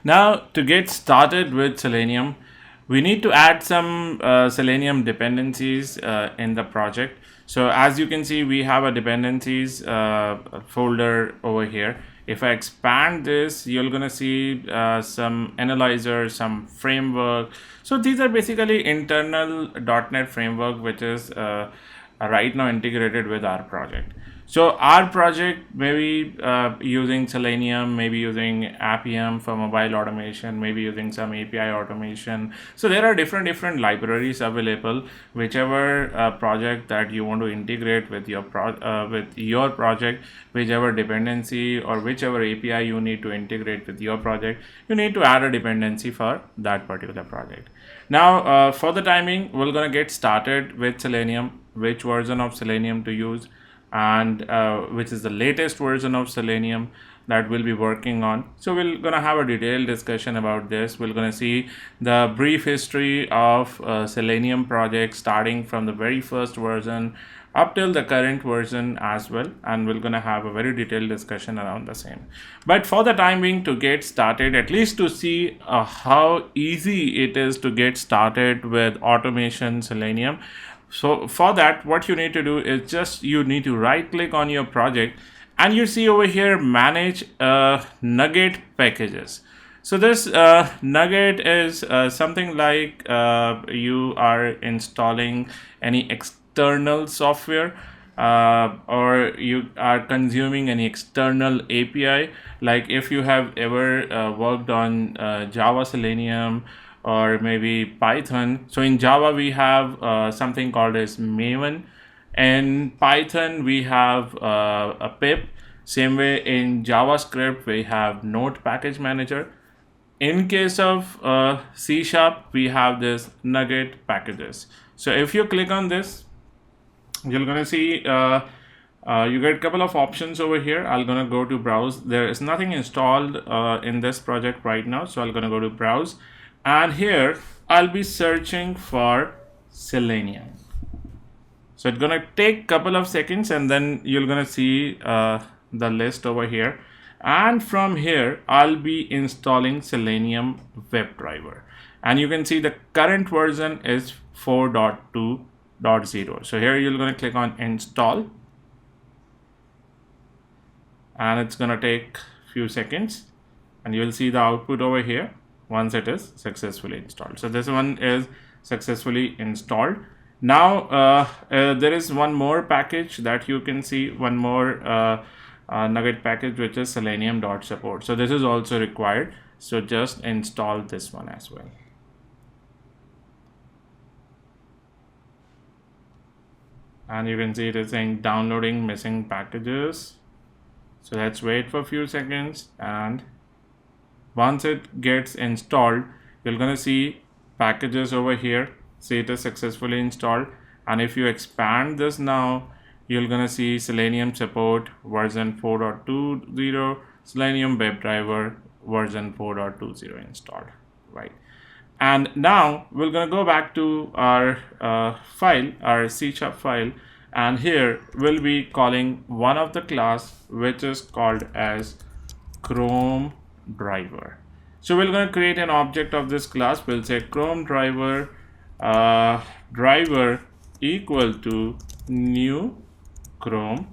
Now, to get started with Selenium, we need to add some Selenium dependencies in the project. So as you can see, we have a dependencies folder over here. If I expand this, you're gonna see some analyzer, some framework. So these are basically internal .NET framework, which is right now integrated with our project. So our project maybe using Selenium, maybe using Appium for mobile automation, maybe using some API automation. So there are different libraries available. Whichever project that you want to integrate with your project, whichever dependency or whichever API you need to integrate with your project, you need to add a dependency for that particular project. Now, for the timing, we're gonna get started with Selenium, which version of Selenium to use, and which is the latest version of Selenium that we'll be working on. So we're gonna have a detailed discussion about this. We're gonna see the brief history of Selenium project starting from the very first version up till the current version as well, and we're gonna have a very detailed discussion around the same. But for the time being, to get started, at least to see how easy it is to get started with automation Selenium. So for that, what you need to do is just you need to right click on your project, and you see over here manage NuGet packages. So this NuGet is something like you are installing any external software or you are consuming any external API. Like if you have ever worked on Java Selenium or maybe Python. So in Java we have something called as Maven. In Python we have a pip. Same way in JavaScript we have Node package manager. In case of C#, we have this NuGet packages. So if you click on this, you're gonna see you get a couple of options over here. I'm gonna go to browse. There is nothing installed in this project right now, so I'm gonna go to browse, and here I'll be searching for Selenium. So it's gonna take a couple of seconds, and then you're gonna see the list over here, and from here I'll be installing Selenium WebDriver, and you can see the current version is 4.2.0. so here you're going to click on install, and it's going to take few seconds, and you'll see the output over here once it is successfully installed. So this one is successfully installed. Now there is one more package that you can see, one more NuGet package, which is selenium.support. So this is also required, so just install this one as well. And you can see it is saying downloading missing packages. So let's wait for a few seconds, and once it gets installed, you're gonna see packages over here. See, it is successfully installed, and if you expand this now, you're gonna see Selenium support version 4.20, Selenium WebDriver version 4.20 installed, right? And now we're gonna go back to our file, our C# file, and here we'll be calling one of the class which is called as Chrome driver. So we're gonna create an object of this class. We'll say Chrome driver driver equal to new Chrome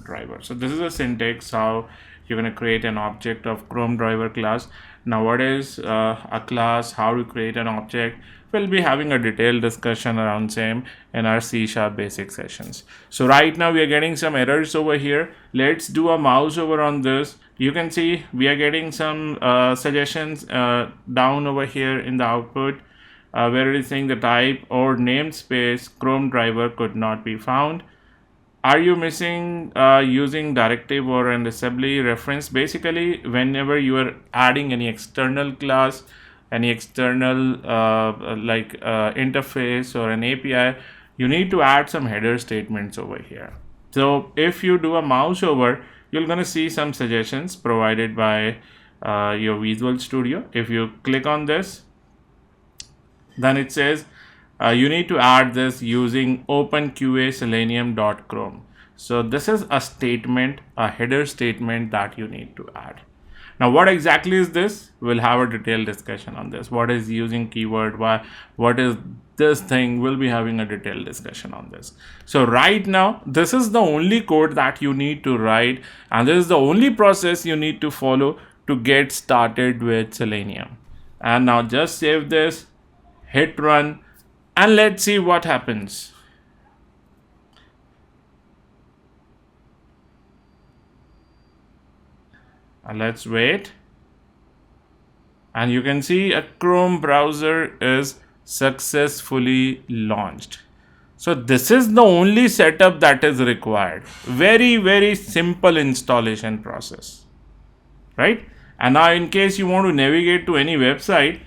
driver. So this is a syntax how you're going to create an object of Chrome driver class. Now what is a class, how to create an object, we'll be having a detailed discussion around same in our C# basic sessions. So right now we are getting some errors over here. Let's do a mouse over on this. You can see we are getting some suggestions down over here in the output where it is saying the type or namespace Chrome driver could not be found. Are you missing using directive or an assembly reference? Basically, whenever you are adding any external class, any external interface or an API, you need to add some header statements over here. So if you do a mouse over, you're going to see some suggestions provided by your Visual Studio. If you click on this, then it says you need to add this using OpenQA Selenium.chrome. So this is a statement, a header statement that you need to add. Now, what exactly is this? We'll have a detailed discussion on this. What is using keyword? Why? What is this thing? We'll be having a detailed discussion on this. So right now, this is the only code that you need to write, and this is the only process you need to follow to get started with Selenium. And now just save this, hit run, and let's see what happens. And let's wait. And you can see a Chrome browser is successfully launched. So this is the only setup that is required. Very, very simple installation process, right? And now in case you want to navigate to any website,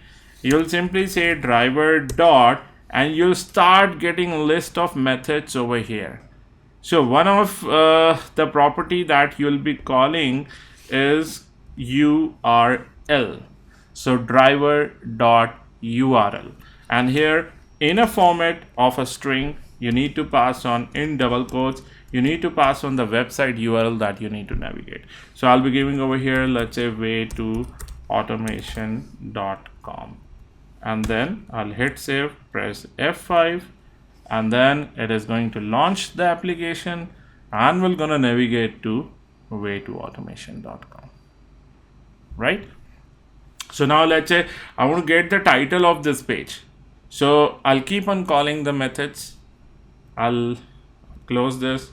you'll simply say driver dot, and you'll start getting a list of methods over here. So one of the property that you'll be calling is URL. So driver dot URL, and here in a format of a string, you need to pass on in double quotes, you need to pass on the website URL that you need to navigate. So I'll be giving over here, let's say way to automation.com, and then I'll hit save, press F5, and then it is going to launch the application, and we're gonna navigate to way to automation.com, right? So now let's say I want to get the title of this page. So I'll keep on calling the methods. I'll close this,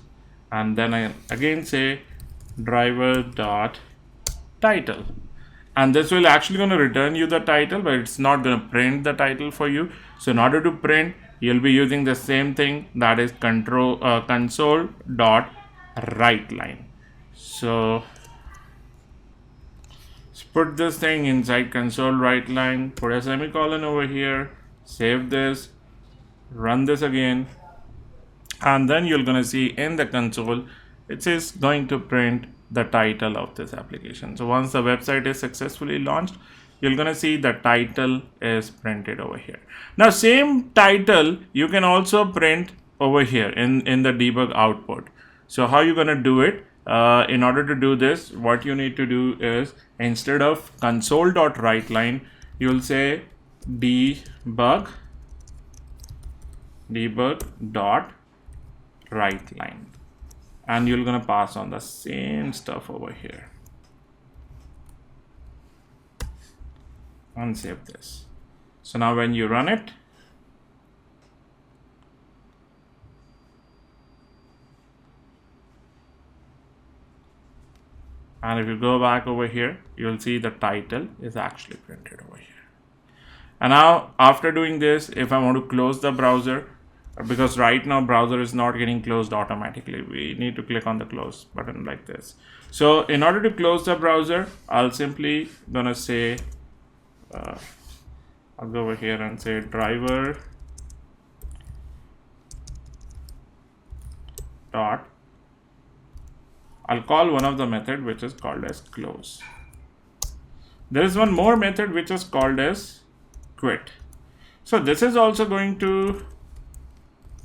and then I again say driver dot title, and this will actually going to return you the title, but it's not going to print the title for you. So in order to print, you'll be using the same thing, that is console dot write line. So put this thing inside console write line, put a semicolon over here, save this, run this again, and then you're going to see in the console it is going to print the title of this application. So once the website is successfully launched, you're going to see the title is printed over here. Now same title you can also print over here in the debug output. So how you going to do it? In order to do this, what you need to do is, instead of console.writeLine, you'll say debug dot writeLine, and you're gonna pass on the same stuff over here and save this. So now when you run it, and if you go back over here, you'll see the title is actually printed over here. And now after doing this, if I want to close the browser, because right now browser is not getting closed automatically, we need to click on the close button like this. So in order to close the browser, I'll simply gonna say, I'll go over here and say driver dot, I'll call one of the method which is called as close. There is one more method which is called as quit. So this is also going to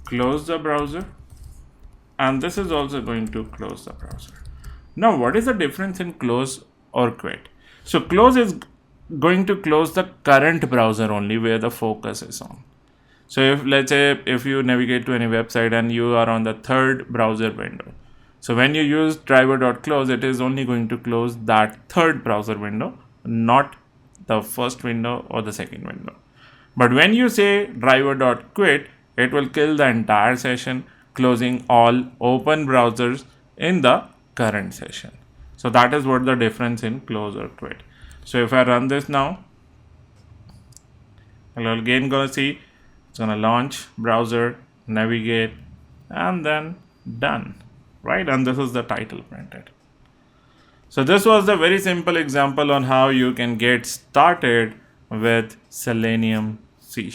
close the browser, and this is also going to close the browser. Now what is the difference in close or quit? So close is going to close the current browser only where the focus is on. So if let's say if you navigate to any website and you are on the third browser window, so when you use driver.close, it is only going to close that third browser window, not the first window or the second window. But when you say driver.quit, it will kill the entire session, closing all open browsers in the current session. So that is what the difference in close or quit. So if I run this now, I'll again gonna see it's gonna launch browser, navigate, and then done, right? And this is the title printed. So this was the very simple example on how you can get started with Selenium C#.